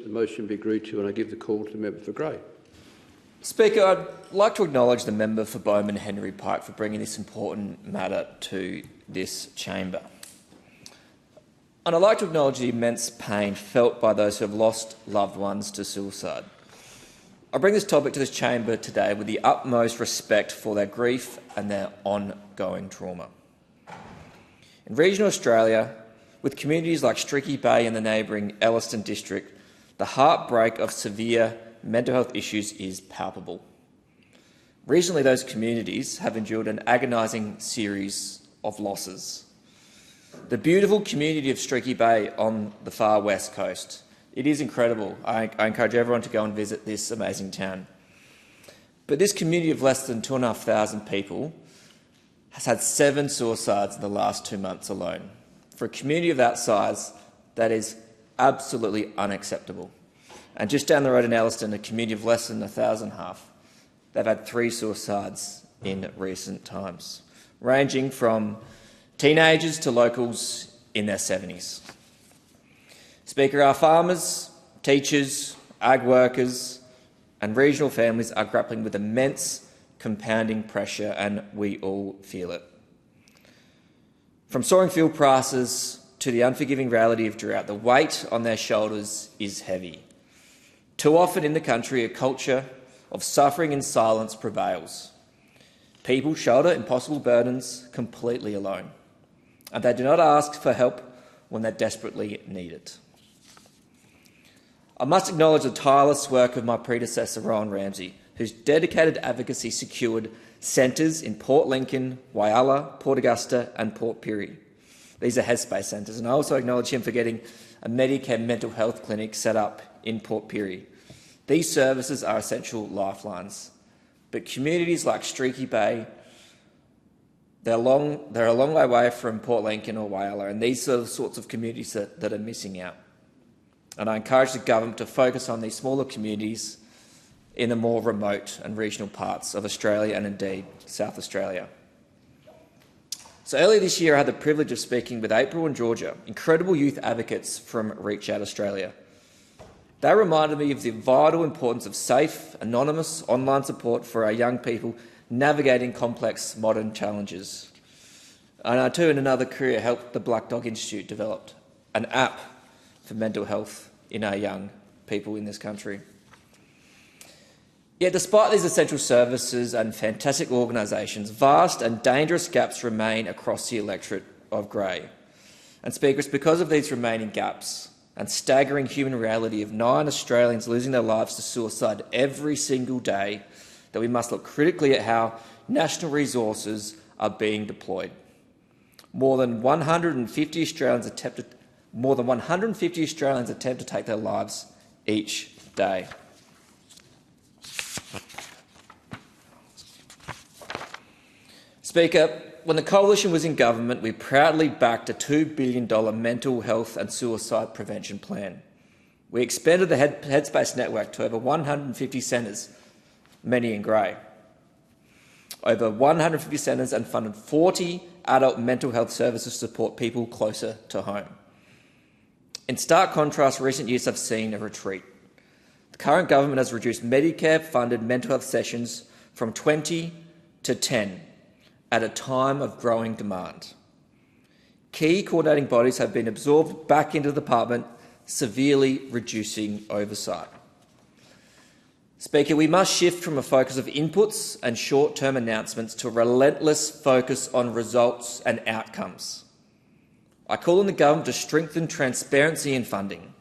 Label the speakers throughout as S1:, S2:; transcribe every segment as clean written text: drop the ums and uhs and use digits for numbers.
S1: the motion be agreed to, and I give the call to the member for Grey.
S2: Speaker, I'd like to acknowledge the member for Bowman Henry Pike for bringing this important matter to this chamber. And I'd like to acknowledge the immense pain felt by those who have lost loved ones to suicide. I bring this topic to this chamber today with the utmost respect for their grief and their ongoing trauma. In regional Australia, with communities like Streaky Bay and the neighbouring Elliston district, the heartbreak of severe mental health issues is palpable. Recently, those communities have endured an agonising series of losses. The beautiful community of Streaky Bay on the far west coast, it is incredible. I encourage everyone to go and visit this amazing town. But this community of less than 2,500 people has had 7 suicides in the last 2 months alone. For a community of that size, that is absolutely unacceptable. And just down the road in Elliston, a community of less than 1,000 half, they've had 3 suicides in recent times, ranging from teenagers to locals in their 70s. Speaker, our farmers, teachers, ag workers and regional families are grappling with immense compounding pressure, and we all feel it. From soaring fuel prices to the unforgiving reality of drought, the weight on their shoulders is heavy. Too often in the country, a culture of suffering and silence prevails. People shoulder impossible burdens completely alone, and they do not ask for help when they desperately need it. I must acknowledge the tireless work of my predecessor, Rowan Ramsey, whose dedicated advocacy secured centres in Port Lincoln, Whyalla, Port Augusta and Port Pirie. These are Headspace centres, and I also acknowledge him for getting a Medicare mental health clinic set up in Port Pirie. These services are essential lifelines, but communities like Streaky Bay, they're a long way away from Port Lincoln or Whyalla, and these are the sorts of communities that are missing out. And I encourage the government to focus on these smaller communities in the more remote and regional parts of Australia and indeed South Australia. So earlier this year I had the privilege of speaking with April and Georgia, incredible youth advocates from Reach Out Australia. They reminded me of the vital importance of safe, anonymous online support for our young people navigating complex modern challenges. And I too, in another career, helped the Black Dog Institute develop an app for mental health in our young people in this country. Yet despite these essential services and fantastic organisations, vast and dangerous gaps remain across the electorate of Grey. And Speaker, it's because of these remaining gaps and staggering human reality of 9 Australians losing their lives to suicide every single day that we must look critically at how national resources are being deployed. More than 150 Australians attempt to take their lives each day. Speaker, when the Coalition was in government, we proudly backed a $2 billion mental health and suicide prevention plan. We expanded the Headspace network to over 150 centres, many in Grey. Over 150 centres, and funded 40 adult mental health services to support people closer to home. In stark contrast, recent years have seen a retreat. The current government has reduced Medicare-funded mental health sessions from 20 to 10 at a time of growing demand. Key coordinating bodies have been absorbed back into the department, severely reducing oversight. Speaker, we must shift from a focus of inputs and short-term announcements to a relentless focus on results and outcomes. I call on the government to strengthen transparency in funding.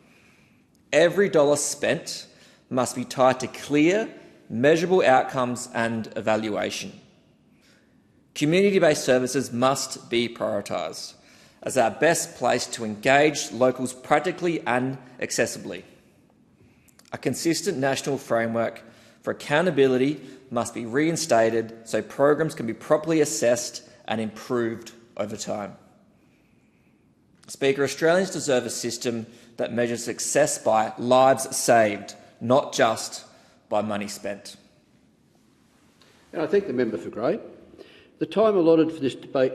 S2: Every dollar spent must be tied to clear, measurable outcomes and evaluation. Community-based services must be prioritised as our best place to engage locals practically and accessibly. A consistent national framework for accountability must be reinstated so programs can be properly assessed and improved over time. Speaker, Australians deserve a system that measures success by lives saved, not just by money spent.
S1: And I thank the member for Grey. The time allotted for this debate